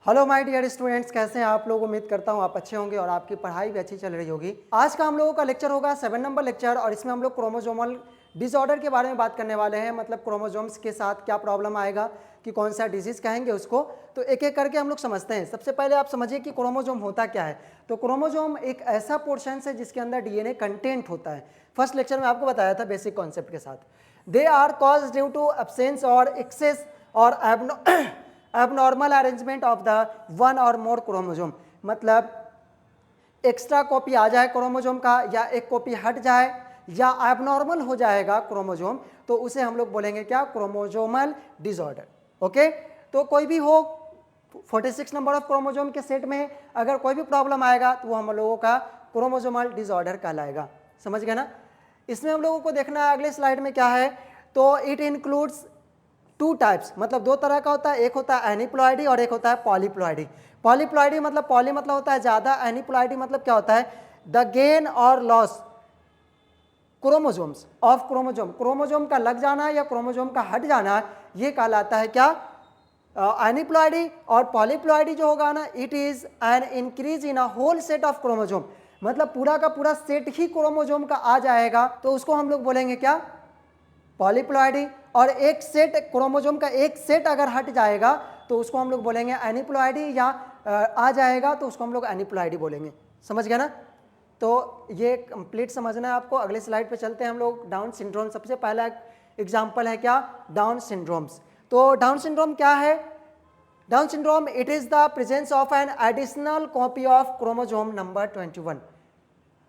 Hello my dear students, कैसे हैं आप लोग। उम्मीद करता हूं आप अच्छे होंगे और आपकी पढ़ाई भी अच्छी चल रही होगी। आज का हम लोगों का लेक्चर होगा 7 नंबर लेक्चर और इसमें हम लोग क्रोमोसोमल डिसऑर्डर के बारे में बात करने वाले हैं। मतलब क्रोमोसोम्स के साथ क्या प्रॉब्लम आएगा, कि कौन सा डिजीज कहेंगे उसको, तो एक एक करके हम लोग समझते हैं। सबसे पहले आप समझिए कि क्रोमोसोम होता क्या है। तो क्रोमोसोम एक ऐसा पोर्शन है जिसके अंदर डीएनए कंटेंट होता है। फर्स्ट लेक्चर में आपको बताया था बेसिक कॉन्सेप्ट के साथ। They are cause due to absence और एक्सेस और abnormal arrangement of the one और मोर क्रोमोसोम। मतलब एक्स्ट्रा कॉपी आ जाए क्रोमोसोम का, या एक कॉपी हट जाए, या एबनॉर्मल हो जाएगा क्रोमोसोम, तो उसे हम लोग बोलेंगे क्या, क्रोमोसोमल डिसऑर्डर। ओके, तो कोई भी हो 46 नंबर ऑफ क्रोमोसोम के सेट में अगर कोई भी प्रॉब्लम आएगा तो वो हम लोगों का क्रोमोसोमल डिसऑर्डर कहलाएगा। समझ गए ना। इसमें हम लोगों को देखना है अगले स्लाइड में क्या है। तो इट इंक्लूड्स टू टाइप्स, मतलब दो तरह का होता है। एक होता है एनीप्लॉइडी और एक होता है पॉलीप्लॉइडी। पॉलीप्लॉइडी मतलब पॉली मतलब होता है ज्यादा, एनीप्लॉइडी मतलब क्या होता है, द गेन और loss chromosomes of chromosome. Chromosome का लग जाना या क्रोमोसोम का हट जाना, ये कहलाता है क्या, एनीप्लॉइडी। और पॉलीप्लॉइडी जो होगा ना, it is an increase in a whole set of chromosome. मतलब पूरा का पूरा सेट ही क्रोमोसोम का आ जाएगा, तो उसको हम लोग बोलेंगे क्या, पॉलीप्लॉइडी। और एक सेट क्रोमोसोम का एक सेट अगर हट जाएगा तो उसको हम लोग बोलेंगे एनीप्लॉइडी, या आ जाएगा तो उसको हम लोग एनीप्लॉइडी बोलेंगे। समझ गया ना। तो ये कंप्लीट समझना है आपको। अगले स्लाइड पे चलते हैं हम लोग। डाउन सिंड्रोम सबसे पहला एग्जांपल है क्या, डाउन सिंड्रोम्स। तो डाउन सिंड्रोम क्या है, down syndrome it is the presence of an additional copy of chromosome number 21।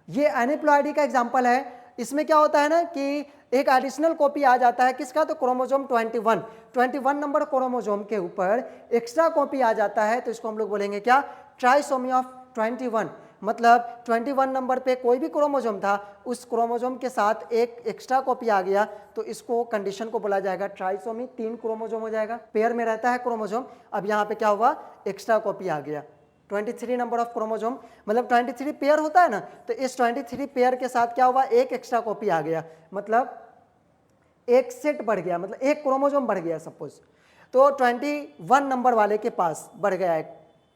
ये एनीप्लॉइडी का एग्जांपल है। इसमें क्या होता है ना कि एक एडिशनल कॉपी आ जाता है किसका, तो क्रोमोसोम 21 नंबर क्रोमोसोम के ऊपर एक्स्ट्रा कॉपी आ जाता है, तो इसको हम लोग बोलेंगे क्या, ट्राइसोमी ऑफ 21। मतलब 21 नंबर पे कोई भी क्रोमोसोम था, उस क्रोमोसोम के साथ एक एक्स्ट्रा कॉपी आ गया, तो इसको कंडीशन को बोला जाएगा ट्राइसोमी। 3 क्रोमोसोम हो जाएगा, पेयर में रहता है क्रोमोसोम। अब यहाँ पे क्या हुआ, एक्स्ट्रा कॉपी आ गया 23 नंबर ऑफ क्रोमोसोम, मतलब 23 पेयर होता है ना, तो इस 23 पेयर के साथ क्या हुआ, एक एक्स्ट्रा कॉपी आ गया, मतलब एक सेट बढ़ गया, मतलब एक क्रोमोसोम बढ़ गया सपोज। तो 21 नंबर वाले के पास बढ़ गया एक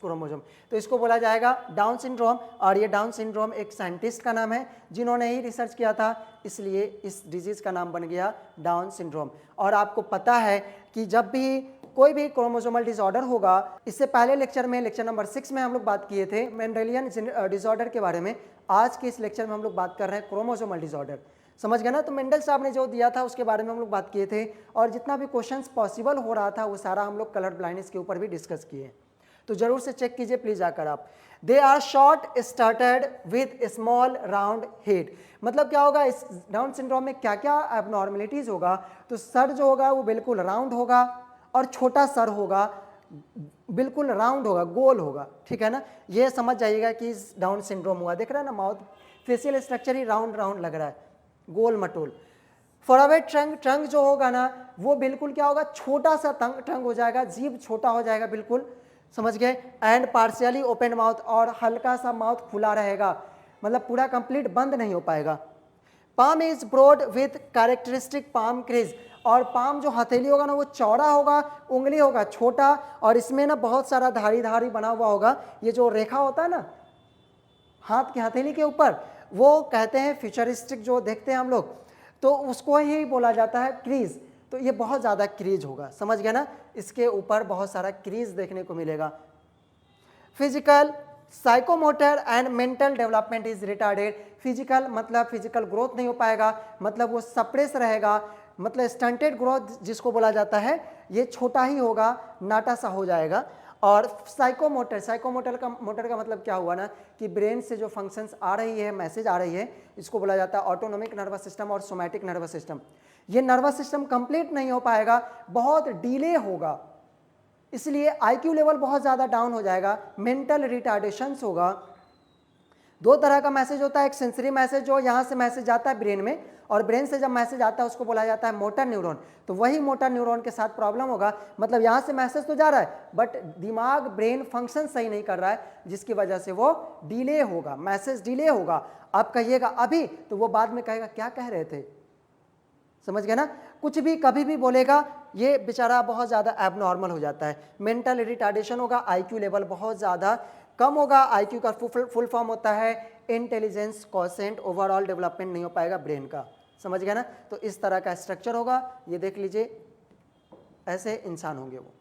क्रोमोसोम, तो इसको बोला जाएगा डाउन सिंड्रोम। और ये डाउन सिंड्रोम एक साइंटिस्ट का नाम है जिन्होंने ही रिसर्च किया था, इसलिए इस डिजीज का नाम बन गया डाउन सिंड्रोम। और आपको पता है कि जब भी कोई भी क्रोमोसोमल डिसऑर्डर होगा, इससे पहले लेक्चर में, लेक्चर नंबर 6 में हम लोग बात किए थे मेंडेलियन डिसऑर्डर के बारे में। आज के इस लेक्चर में हम लोग बात कर रहे हैं क्रोमोसोमल डिसऑर्डर। समझ गए ना। तो मेंडल साहब ने जो दिया था उसके बारे में हम लोग बात किए थे, और जितना भी क्वेश्चंस पॉसिबल हो रहा था वो सारा हम लोग कलर ब्लाइंडनेस के ऊपर भी डिस्कस किए। तो जरूर से चेक कीजिए प्लीज जाकर आप। They are short started with small round head. मतलब क्या होगा, इस डाउन सिंड्रोम में क्या क्या एबनॉर्मेलिटीज होगा, तो सर जो होगा वो बिल्कुल राउंड होगा, और छोटा सर होगा, बिल्कुल राउंड होगा, गोल होगा। ठीक है ना, ये समझ जाइएगा कि डाउन सिंड्रोम हुआ। देख रहे हैं ना, माउथ फेशियल स्ट्रक्चर ही राउंड राउंड लग रहा है, गोल मटोल। फॉरवर्ड ट्रंक जो होगा ना, वो बिल्कुल क्या होगा, छोटा सा ट्रंक हो जाएगा, जीभ छोटा हो जाएगा बिल्कुल। समझ गए। एंड पार्शियली ओपन माउथ, और हल्का सा माउथ खुला रहेगा, मतलब पूरा कंप्लीट बंद नहीं हो पाएगा। Palm is broad with characteristic palm crease. और पाम जो हथेली होगा ना, वो चौड़ा होगा, उंगली होगा छोटा, और इसमें ना बहुत सारा धारी धारी बना हुआ होगा। ये जो रेखा होता है ना हाथ की हथेली के ऊपर, वो कहते हैं फ्यूचरिस्टिक जो देखते हैं हम लोग, तो उसको ही बोला जाता है क्रीज। तो ये बहुत ज़्यादा क्रीज होगा। समझ गए ना, इसके ऊपर बहुत सारा क्रीज देखने को मिलेगा। Physical, psychomotor and mental development is retarded. Physical मतलब फिजिकल ग्रोथ नहीं हो पाएगा, मतलब वो सप्रेस रहेगा, मतलब स्टंटेड ग्रोथ जिसको बोला जाता है, ये छोटा ही होगा, नाटा सा हो जाएगा। और साइकोमोटर, मोटर का मतलब क्या हुआ ना, कि ब्रेन से जो फंक्शंस आ रही है, मैसेज आ रही है, इसको बोला जाता है ऑटोनोमिक नर्वस सिस्टम और सोमैटिक नर्वस सिस्टम। ये नर्वस सिस्टम कंप्लीट नहीं हो पाएगा, बहुत डिले होगा, इसलिए आईक्यू लेवल बहुत ज़्यादा डाउन हो जाएगा, मेंटल रिटार्डेशंस होगा। दो तरह का मैसेज होता है, एक सेंसरी मैसेज जो यहाँ से मैसेज जाता है ब्रेन में, और ब्रेन से जब मैसेज आता है उसको बोला जाता है मोटर न्यूरॉन। तो वही मोटर न्यूरॉन के साथ प्रॉब्लम होगा, मतलब यहाँ से मैसेज तो जा रहा है बट दिमाग ब्रेन फंक्शन सही नहीं कर रहा है, जिसकी वजह से वो डिले होगा, मैसेज डिले होगा। आप कहिएगा अभी, तो वो बाद में कहेगा क्या कह रहे थे। समझ गए ना, कुछ भी कभी भी बोलेगा ये बेचारा बहुत ज़्यादा एबनॉर्मल हो जाता है। मेंटल रिटार्डेशन होगा, आईक्यू लेवल बहुत ज़्यादा कम होगा। आईक्यू का फुल फॉर्म होता है इंटेलिजेंस क्वोशिएंट, ओवरऑल डेवलपमेंट नहीं हो पाएगा ब्रेन का। समझ गए ना, तो इस तरह का स्ट्रक्चर होगा, ये देख लीजिए ऐसे इंसान होंगे वो।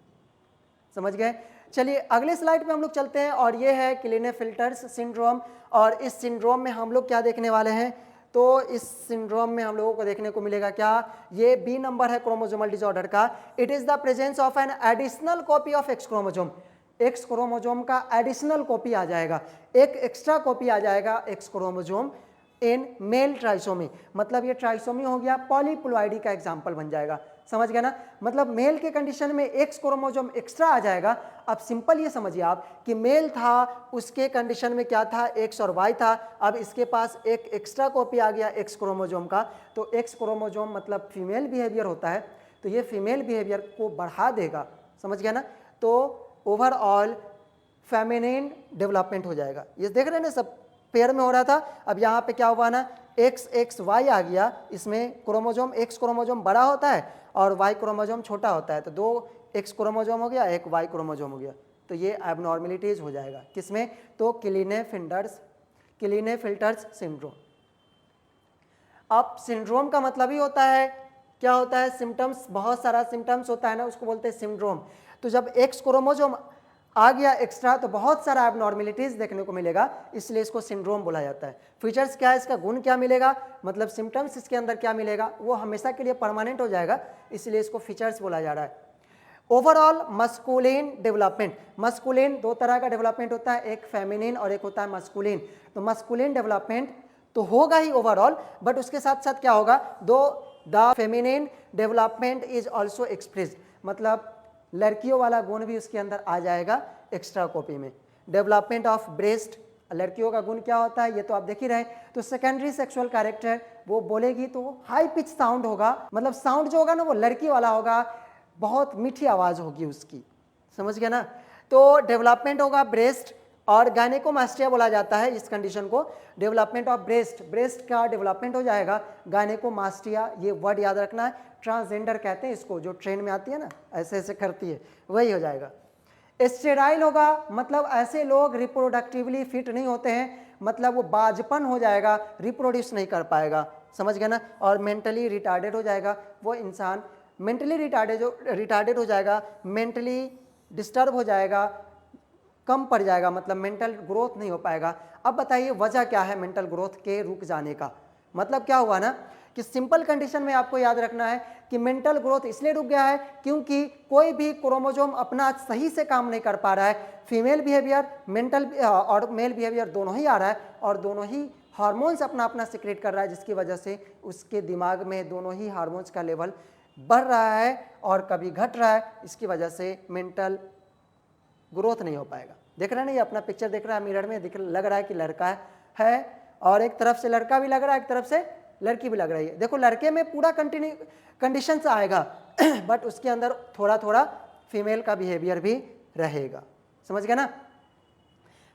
समझ गए। चलिए अगले स्लाइड पे हम लोग चलते हैं और ये है क्लीनेफेल्टर्स सिंड्रोम। और इस सिंड्रोम में हम लोग क्या देखने वाले हैं, तो इस सिंड्रोम में हम लोगों को देखने को मिलेगा क्या, ये बी नंबर है क्रोमोसोमल डिसऑर्डर का। It is the presence of an additional copy of X chromosome. X chromosome का एडिशनल कॉपी आ जाएगा, एक एक्स्ट्रा कॉपी आ जाएगा X chromosome in male trisomy. मतलब ये ट्राइसोमी हो गया, पॉलीप्लॉइडी का एग्जाम्पल बन जाएगा। समझ गया ना, मतलब मेल के कंडीशन में एक्स क्रोमोसोम एक्स्ट्रा आ जाएगा। अब सिंपल ये समझिए आप कि मेल था, उसके कंडीशन में क्या था, एक्स और वाई था। अब इसके पास एक एक्स्ट्रा कॉपी आ गया एक्स क्रोमोसोम का, तो एक्स क्रोमोसोम मतलब फीमेल बिहेवियर होता है, तो ये फीमेल बिहेवियर को बढ़ा देगा। समझ गया ना, तो ओवरऑल फेमिनिन डेवलपमेंट हो जाएगा। ये देख रहे हैं ना, सब पेयर में हो रहा था। अब यहाँ पे क्या हुआ ना, एक्स एक्स वाई आ गया, इसमें क्रोमोसोम एक्स क्रोमोसोम बड़ा होता है और वाई क्रोमोसोम छोटा होता है, तो 2 एक्स क्रोमोसोम हो गया, 1 वाई क्रोमोसोम हो गया, तो ये एबनॉर्मेलिटीज हो जाएगा किसमें, तो क्लीनेफेल्टर्स सिंड्रोम। अब सिंड्रोम का मतलब ही होता है, क्या होता है, सिम्टम्स, बहुत सारा सिम्टम्स होता है ना, उसको बोलते हैं सिंड्रोम। तो जब एक्स क्रोमोसोम आ गया एक्स्ट्रा तो बहुत सारा एबनॉर्मेलिटीज देखने को मिलेगा, इसलिए इसको सिंड्रोम बोला जाता है। फीचर्स क्या है, इसका गुण क्या मिलेगा, मतलब सिम्टम्स इसके अंदर क्या मिलेगा, वो हमेशा के लिए परमानेंट हो जाएगा, इसलिए इसको फीचर्स बोला जा रहा है। ओवरऑल मस्कुलिन डेवलपमेंट, मस्कुलिन 2 तरह का डेवलपमेंट होता है, एक फेमिनिन और एक होता है मस्कुलिन। तो मस्कुलिन डेवलपमेंट तो होगा ही ओवरऑल, बट उसके साथ साथ क्या होगा, the feminine development is also expressed, मतलब लड़कियों वाला गुण भी उसके अंदर आ जाएगा एक्स्ट्रा कॉपी में। डेवलपमेंट ऑफ ब्रेस्ट, लड़कियों का गुण क्या होता है ये तो आप देख ही रहे हैं। तो सेकेंडरी सेक्सुअल कैरेक्टर, वो बोलेगी तो हाई पिच साउंड होगा, मतलब साउंड जो होगा ना वो लड़की वाला होगा, बहुत मीठी आवाज होगी उसकी। समझ गया ना, तो डेवलपमेंट होगा ब्रेस्ट, और गायनेकोमास्टिया बोला जाता है इस कंडीशन को। डेवलपमेंट ऑफ ब्रेस्ट, ब्रेस्ट का डेवलपमेंट हो जाएगा। गायनेकोमास्टिया, ये वर्ड याद रखना है, ट्रांसजेंडर कहते हैं इसको, जो ट्रेन में आती है ना ऐसे ऐसे करती है, वही हो जाएगा। स्टेराइल होगा, मतलब ऐसे लोग रिप्रोडक्टिवली फिट नहीं होते हैं, मतलब वो बाजपन हो जाएगा, रिप्रोड्यूस नहीं कर पाएगा। समझ गया ना, और मेंटली रिटार्डेड हो जाएगा वो इंसान, मेंटली रिटार्डेड हो जाएगा, मेंटली डिस्टर्ब हो जाएगा, कम पड़ जाएगा, मतलब मेंटल ग्रोथ नहीं हो पाएगा। अब बताइए वजह क्या है मेंटल ग्रोथ के रुक जाने का, मतलब क्या हुआ ना कि सिंपल कंडीशन में आपको याद रखना है कि मेंटल ग्रोथ इसलिए रुक गया है क्योंकि कोई भी क्रोमोसोम अपना सही से काम नहीं कर पा रहा है। फीमेल बिहेवियर, मेंटल और मेल बिहेवियर दोनों ही आ रहा है, और दोनों ही हार्मोन्स अपना अपना सिक्रेट कर रहा है, जिसकी वजह से उसके दिमाग में दोनों ही हार्मोन्स का लेवल बढ़ रहा है और कभी घट रहा है, इसकी वजह से मेंटल ग्रोथ नहीं हो पाएगा। देख रहे हैं ना, ये अपना पिक्चर देख रहा है मिरर में, लग रहा है कि लड़का है, और एक तरफ से लड़का भी लग रहा है, एक तरफ से लड़की भी लग रही है। देखो लड़के में पूरा कंडीशन से आएगा बट उसके अंदर थोड़ा थोड़ा फीमेल का बिहेवियर भी रहेगा। समझ गया ना,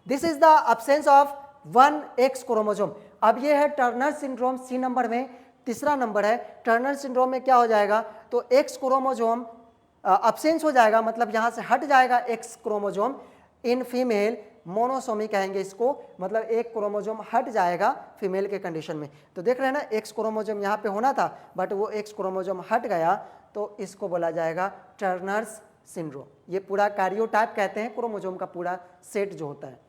this is the absence of 1 x chromosome. अब ये है टर्नर सिंड्रोम, सी नंबर में, तीसरा नंबर है। टर्नर सिंड्रोम में क्या हो जाएगा, तो एक्स क्रोमोसोम अब्सेंस हो जाएगा, मतलब यहाँ से हट जाएगा X chromosome in female, monosomy कहेंगे इसको, मतलब एक क्रोमोसोम हट जाएगा फीमेल के कंडीशन में। तो देख रहे हैं ना, एक्स क्रोमोसोम यहाँ पे होना था बट वो एक्स क्रोमोसोम हट गया, तो इसको बोला जाएगा टर्नर्स सिंड्रोम। ये पूरा कार्योटाइप कहते हैं क्रोमोसोम का पूरा सेट जो होता है।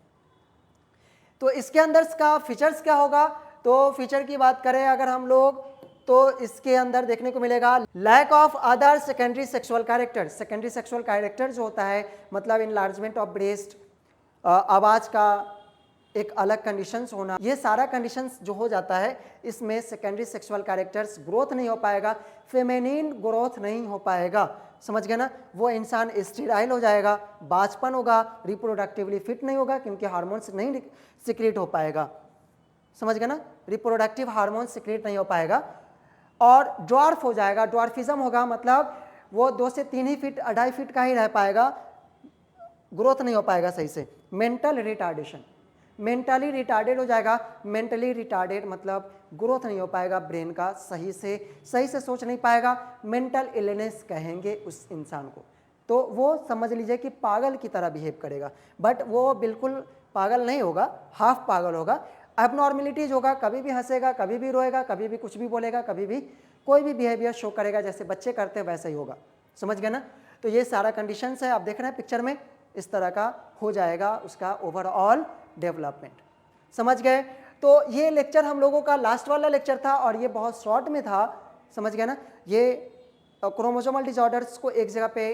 तो इसके अंदर का फीचर्स क्या होगा, तो फीचर की बात करें अगर हम लोग, तो इसके अंदर देखने को मिलेगा lack of other secondary sexual character. Secondary sexual character जो होता है मतलब इनलार्जमेंट ऑफ ब्रेस्ट, आवाज़ का एक अलग कंडीशंस होना, ये सारा कंडीशंस जो हो जाता है इसमें सेकेंडरी सेक्सुअल कैरेक्टर्स ग्रोथ नहीं हो पाएगा, फेमिनिन ग्रोथ नहीं हो पाएगा। समझ गए ना, वो इंसान स्टेराइल हो जाएगा, बाजपन होगा, रिप्रोडक्टिवली फिट नहीं होगा क्योंकि हार्मोन्स नहीं सिक्रेट हो पाएगा। समझ गए ना, रिप्रोडक्टिव हार्मोन सिक्रेट नहीं हो पाएगा, और ड्वार्फ हो जाएगा, ड्वार्फिज्म होगा, मतलब वो 2 से 3 ही फीट 2.5 फीट का ही रह पाएगा, ग्रोथ नहीं हो पाएगा सही से। मेंटल रिटार्डेशन, मेंटली रिटार्डेड हो जाएगा, मेंटली रिटार्डेड मतलब ग्रोथ नहीं हो पाएगा ब्रेन का, सही से सोच नहीं पाएगा, मेंटल इलनेस कहेंगे उस इंसान को। तो वो समझ लीजिए कि पागल की तरह बिहेव करेगा, बट वो बिल्कुल पागल नहीं होगा, हाफ पागल होगा। एबनॉर्मेलिटीज होगा, कभी भी हंसेगा, कभी भी रोएगा, कभी भी कुछ भी बोलेगा, कभी भी कोई भी बिहेवियर शो करेगा, जैसे बच्चे करते हैं वैसे ही होगा। समझ गए ना? तो ये सारा कंडीशंस है, आप देख रहे हैं पिक्चर में, इस तरह का हो जाएगा उसका ओवरऑल डेवलपमेंट। समझ गए? तो ये लेक्चर हम लोगों का लास्ट वाला लेक्चर था और ये बहुत शॉर्ट में था। समझ गए ना? ये क्रोमोसोमल डिसऑर्डर्स को एक जगह पे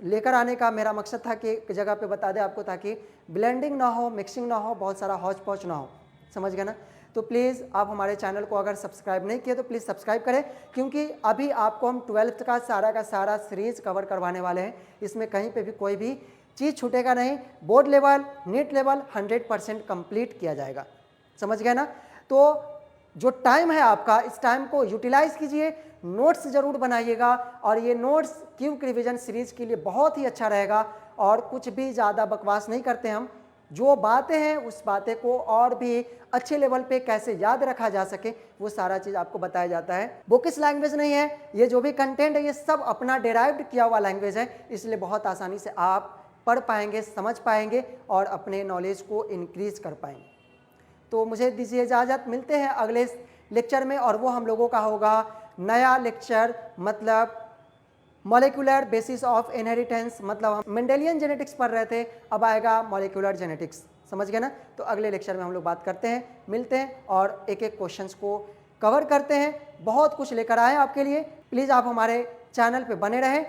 लेकर आने का मेरा मकसद था कि एक जगह पे बता दे आपको, ताकि ब्लेंडिंग ना हो, मिक्सिंग ना हो, बहुत सारा हौच पौच ना हो। समझ गए ना? तो प्लीज़ आप हमारे चैनल को अगर सब्सक्राइब नहीं किए तो प्लीज़ सब्सक्राइब करें, क्योंकि अभी आपको हम 12th का सारा सीरीज़ कवर करवाने वाले हैं। इसमें कहीं पे भी कोई भी चीज़ छूटेगा नहीं। Board level, NEET level 100% complete किया जाएगा। समझ गए ना? तो जो टाइम है आपका, इस टाइम को यूटिलाइज कीजिए, नोट्स ज़रूर बनाइएगा, और ये नोट्स क्विक रिवीजन सीरीज़ के लिए बहुत ही अच्छा रहेगा। और कुछ भी ज़्यादा बकवास नहीं करते हम, जो बातें हैं उस बातें को और भी अच्छे लेवल पे कैसे याद रखा जा सके वो सारा चीज़ आपको बताया जाता है। बुकिश लैंग्वेज नहीं है, ये जो भी कंटेंट है ये सब अपना डेराइव्ड किया हुआ लैंग्वेज है, इसलिए बहुत आसानी से आप पढ़ पाएंगे, समझ पाएंगे और अपने नॉलेज को इंक्रीज कर पाएंगे। तो मुझे दीजिए इजाज़त, मिलते हैं अगले लेक्चर में, और वो हम लोगों का होगा नया लेक्चर, मतलब मॉलिक्यूलर बेसिस ऑफ इनहेरिटेंस। मतलब हम मेंडेलियन जेनेटिक्स पढ़ रहे थे, अब आएगा मॉलिक्यूलर जेनेटिक्स। समझ गए ना? तो अगले लेक्चर में हम लोग बात करते हैं, मिलते हैं और एक एक क्वेश्चंस को कवर करते हैं। बहुत कुछ लेकर आए आपके लिए, प्लीज़ आप हमारे चैनल पे बने रहें।